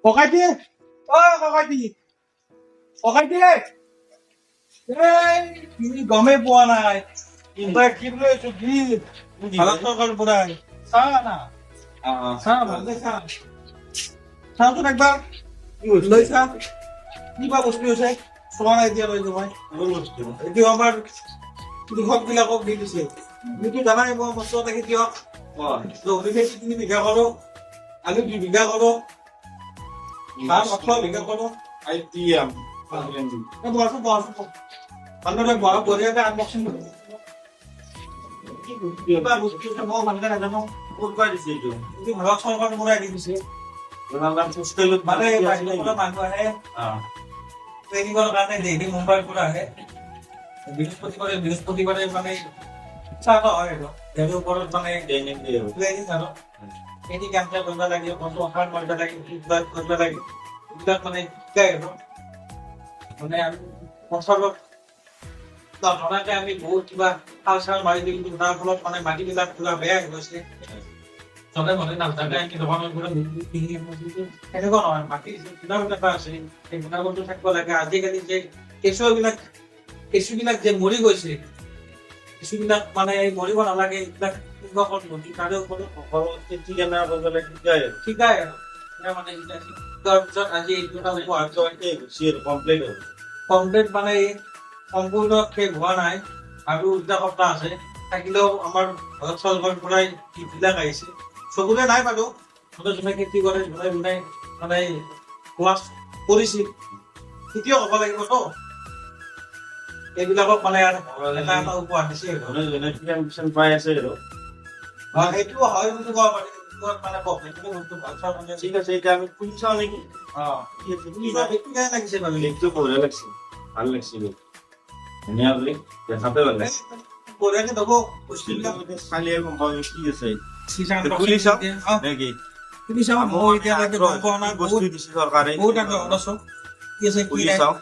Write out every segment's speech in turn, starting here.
ককাইটি ও ককাইটি ককাইটি এই তুমি গমে পোৱা নাই তই কি বুলি আছো কি ভালত তৰকাৰী বনাই চাহ না চাহ ভালকে চাহ চাহটোত একবাৰ লৈ চা কিবা বস্তু হৈছে চোৱা নাই এতিয়া লৈ যাবাই এইটো আমাৰ কৃষক বিলাকক দি দিছে তুমিতো জানাই মই মস্ত এটা খেতিয়ক জহৰি খেতি 3 বিঘা কৰো আলু 2 বিঘা কৰো ধান 18 বিঘা কৰো ITM. মানুহে বহা বঢ়িয়াকে আনবক্সিং কৰে কিবা বস্তু মই ভালকে নাজানো ক'ত পাই দিছে এইটো? কিন্তু ভাৰত চৰকাৰৰ পৰা দি দিছে মানে বাহিৰৰ পৰা মানুহ আহে ট্ৰেইনিঙৰ কাৰণে দেলহি মুম্বাইৰ পৰা আহে বৃহস্পতিবাৰে মানে চাহ হয় আৰু ইয়াৰ ওপৰত মানে ট্ৰেইনিং আৰু ট্ৰেইনিং কেনেকে কৰিব লাগে কোনটো আহাৰ কৰিব লাগে কিবা কৰিব লাগে এইবিলাক মানে শিকাই আৰু মানে আমি পঞ্চায়তত ধৰণে আমি বহুত কিবা সাৰ চাৰ মাৰি দিলোঁ কিন্তু তাৰ ফলত মানে মাটিবিলাক পুৰা বেয়া হৈ গৈছে চবে মনে নাথাকে কি ধৰণৰ পৰা এনেকুৱা নহয় মাটি গুণাগুণতা আছে সেই গুণাগুণটো থাকিব লাগে আজিকালি যে কেঁচুবিলাক যে মৰি গৈছে কেঁচুবিলাক মানে মৰিব নালাগে এইবিলাক নদী তাৰে ওপৰত শিকাই আৰু মানে তাৰপিছত আজি এইটো এটা উপহাৰ কমপ্লিট মানে সম্পূৰ্ণ শেষ হোৱা নাই আৰু দুটা সপ্তাহ আছে থাকিলেও আমাৰ ভাৰত চৰকাৰৰ পৰাই যিবিলাক আহিছে চকুৰে নাই বাৰু যোনে খেতি কৰে যোনে মানে ক্লাছ কৰিছিল খেতিয়ক হ'ব লাগিব তো এইবিলাকক মানে এটা এটা উপহাৰ দিছে সেইটো হয় বুলি ক'ব পাৰি মানে ঠিক আছে এতিয়া আমি খুলি চাওঁ নেকি লাগিছে বাৰু লেখটো বঢ়িয়া লাগছে ভাল লাগছিল ধুনীয়া বুলি দেখাতে ভাল লাগছে বঢ়িয়াকে দিব চালিয়ে গম পাওঁ কি আছে খুলি চাওঁ নেকি তুমি চাওঁ মই এতিয়ালৈকে গম পোৱা নাই বস্তু দিছে চৰকাৰে বহুত আগত ওলাইছো কি আছে খুলি চাওঁ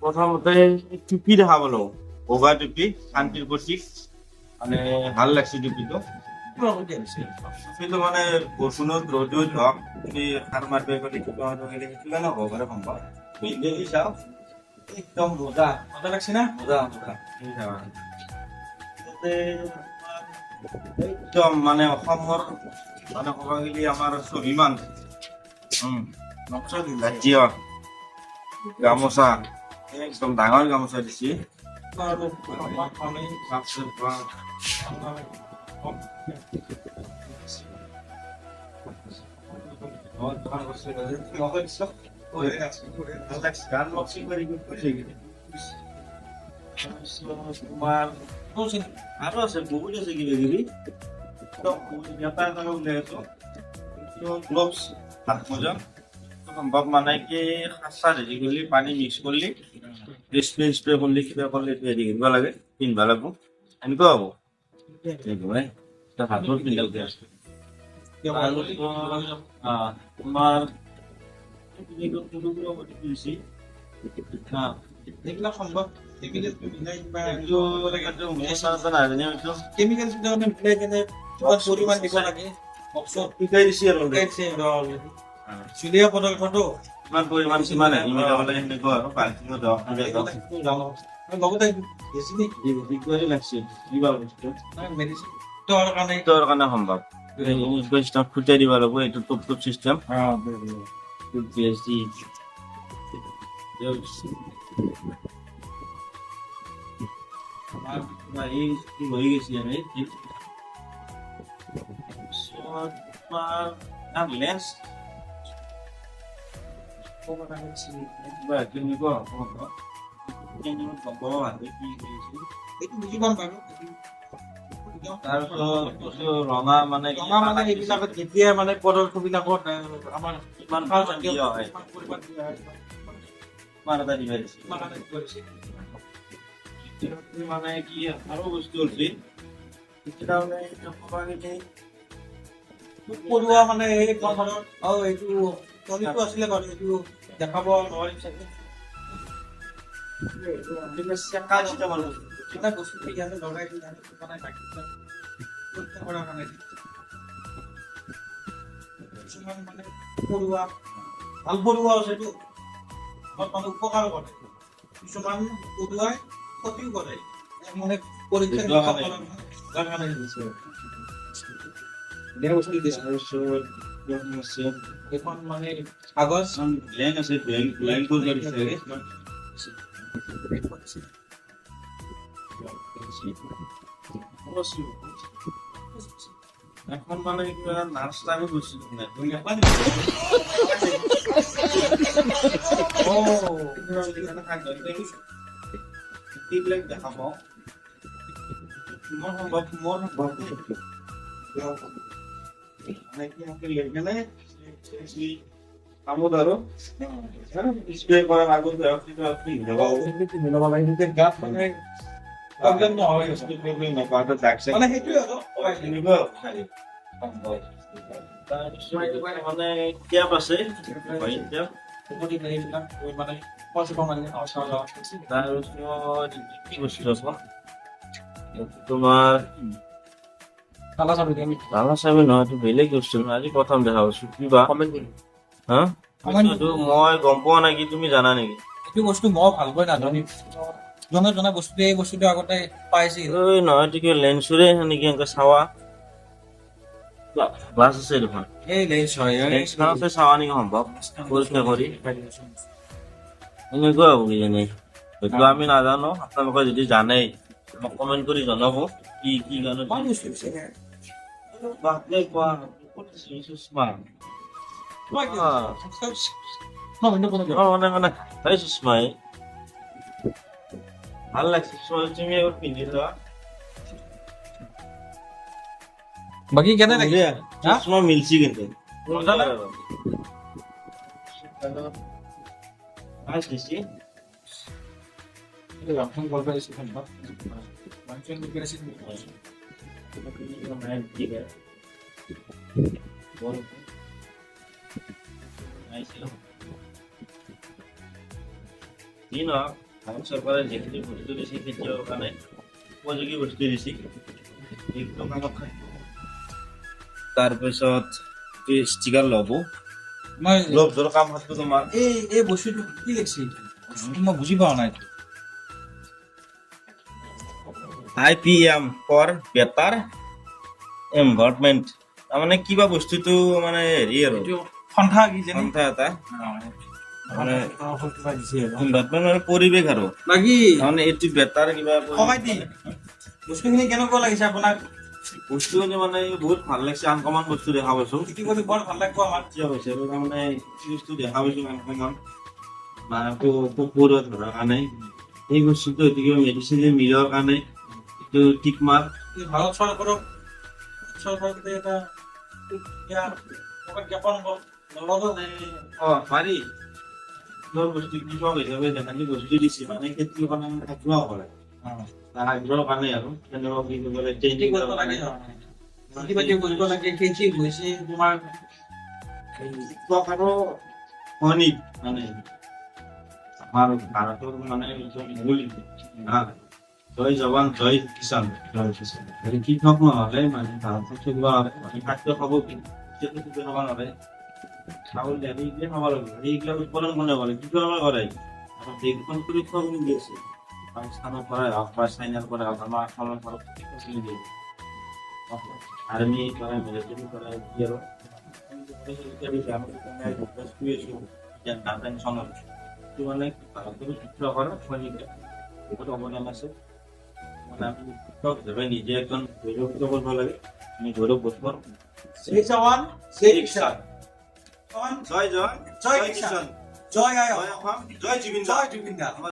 প্ৰথমতে টুপি দেখা পালো বগা টুপি শান্তিৰ প্ৰতীক মানে ভাল লাগছে টুপিটো টুপিটো মানে বৰষুণত ৰ'দত হওক তুমি সাৰ মাৰিব গ'লে কিবা গ'লে সেইটো নহ'ব পাৰে সম্ভৱ দেখি চাওঁ একদম মজা মজা লাগছে না মজা একদম মানে অসমৰ মানে ক'ব গ'লে আমাৰ স্বাভিমান ৰাজ্য গামোচা একদম ডাঙৰ গামোচা দিছে তোমাৰ আৰু আছে বহুত আছে কিবা কিবি গ্লভছ হাত মোজা সম্ভৱ মানে কি সাঁচা হেৰি কৰিলে পানী মিক্স কৰিলে স্প্ৰে কৰিলে কিবা কৰিলে হেৰি কৰিব লাগে পিন্ধিব লাগিব এনেকুৱা হ'ব হাতত পিন্ধাকে আছে তোমাৰ এইবিলাক সম্ভৱ পৰিমাণ দিব লাগে শিকাই দিছে আৰু চুলীয়া পদাৰ্থটো কিমান পৰিমাণ কিমান সেনেকুৱা আৰু লগতে লাগছে কিবা বস্তু মেডিচিনৰ কাৰণে সম্ভৱ ফুটাই দিব লাগিব এইটো টপ টপ চিষ্টেম হৈ গৈছে আমি লেন্স ৰঙা মানে এইবিলাকত যেতিয়া মানে পদাৰ্থ বিলাকত আমাৰ ইমান হয় ইমান এটা দিবা দিছে মানে কি আৰু বস্তু হৈছে পৰুৱা মানে এই পথাৰত এইটো তলিটো আছিলে বাৰু এইটো দেখাব নোৱাৰিম চাগে বস্তু ঠিক আছে লগাই দি কিছুমান মানে পঢ়ুৱা ভাল পঢ়ুৱা আছেতো মানে উপকাৰ কৰে কিছুমান পঢ়ুৱাই ক্ষতিও কৰে মানে পৰীক্ষা সেইটো কাৰণে। কাৰণে দিছে এখন মানে কাগজ ব্লেংক আছে ব্লেংক কৰি দিছে এখন মানে কিবা নাৰ্ছ আমি গৈছিলো নে এইবিলাক দেখা পাওঁ মোৰ সম্ভৱ মানে কি আমাকে লেগে নাই কামত আৰু স্প্ৰে কৰাৰ আগতে আপনি মিলাব লাগে গাত মানে প্ৰব্লেম নহয় প্ৰব্লেম নাপাওঁ দাগ চাগ মানে সেইটোৱে আৰু মানে টেপ আছে টেপ মানে পইচা মানে তাৰপিছত কি বস্তু আছে তোমাৰ তালা চাবি আমি ডাঙৰ চাবি নহয় এইটো বেলেগ বস্তু নহয় আজি প্ৰথম দেখা পাইছো কিবা কমেন্ট কৰিম হা Comment এইটো মই গম পোৱা নাই কি তুমি জানা নেকি এইটো বস্তু মই ভালকৈ নাজানি জনা বস্তু এই বস্তুটো আগতে পাইছিল ঐ নহয় এইটো কিবা লেন্সৰে নেকি এনেকে চাৱা গ্লাছ আছে দেখোন এই লেন্স হয় লেন্সখন আছে চাৱা নেকি সম্ভৱ পৰীক্ষা কৰি এনেকুৱা হ'ব কিজানি হয়তো আমি নাজানো আপোনালোকে যদি জানেই মোক কমেণ্ট কৰি জনাব কি কি কাৰণে বাপৰে কোৱা চুচমা মানে ভাই চুচমাই ভাল লাগছে চুচমা তুমি এবাৰ পিন্ধি লোৱা বাকি কেনে লাগে চুচমা মিলছি কিন্তু মজা না? ভাল দিছি ভাৰত চৰকাৰে যিখিনি বস্তু দিছে খেতিয়কৰ কাৰণে উপযোগী বস্তু দিছে তাৰপিছত ষ্টিকাৰ ল'ব মই গ্লভছৰ কাম হাতটো তোমাৰ এই বস্তুটো কি লিখছি মই বুজি পোৱা নাই IPM ফৰ বেটাৰ এনভাইৰনমেণ্ট তাৰমানে কিবা বস্তুটো মানে হেৰি আৰু এইটো সন্থা কি জানি সন্থা এটা মানে দিছে এনভাইৰনমেণ্ট মানে পৰিৱেশ আৰু বাকি তাৰমানে এইটো বেটাৰ কিবা সহায় দি বস্তুখিনি কেনেকুৱা লাগিছে আপোনাক বস্তুখিনি মানে বহুত ভাল লাগিছে আনকমন বস্তু দেখা পাইছো খেতি কৰি বৰ ভাল লাগিব আমাৰ কিয় হৈছে আৰু তাৰমানে কি বস্তু দেখা পাইছো আনকমন মানে কুকুৰৰ ধৰাৰ কাৰণে এই বস্তুটো এইটো কিবা মেডিচিনে মিলৰ কাৰণে এইটো টিক মাৰ্ক এই ভাৰত চৰকাৰে এটা জ্ঞাপন নল'লে পাৰি তোৰ বস্তু কৃষক হিচাপে দেখালি বস্তু দিছে মানে খেতিৰ কাৰণে আগ্ৰহ কৰে তাৰ আগ্ৰহৰ কাৰণে আৰু তেনেকুৱা কি কৰিব লাগে খেতি কৰিব লাগে খেতি বাতি কৰিব লাগে খেতি হৈছে তোমাৰ কৃষক আৰু সৈনিক মানে আমাৰ ভাৰতৰ মানে একদম মূল জয় জৱান জয় কিষাণ কৃষক নহ'লে মানে ভাৰতত চলিব হ'লে মানে খাদ্য খাব কি খাব নোৱাৰে চাউল দালি এইবিলাক খাব লাগিব এইবিলাক উৎপাদন কোনে কৰে কৃষকে কৰে আৰু দেশখন কৃষক মিলি আছে পাকিস্তানৰ পৰাই হওক বা চাইনাৰ পৰাই হওক আমাৰ অসমৰ পৰা চলি দিয়ে আৰ্মি কৰে মিলিটাৰী কৰে কি আৰু মানে ভাৰতৰ কৃষকৰ সৈনিকে বহুত অৱদান আছে মানে আমি কৃষক হিচাপে নিজে একজন গৌৰৱিত কৰিব লাগে আমি গৌৰৱবোধ কৰোঁ জয় জৱান জয় কিষাণ জয় জৱান জয় কিষাণ জয় আই জয় অসম জয় জুবিন জয় জুবিন দা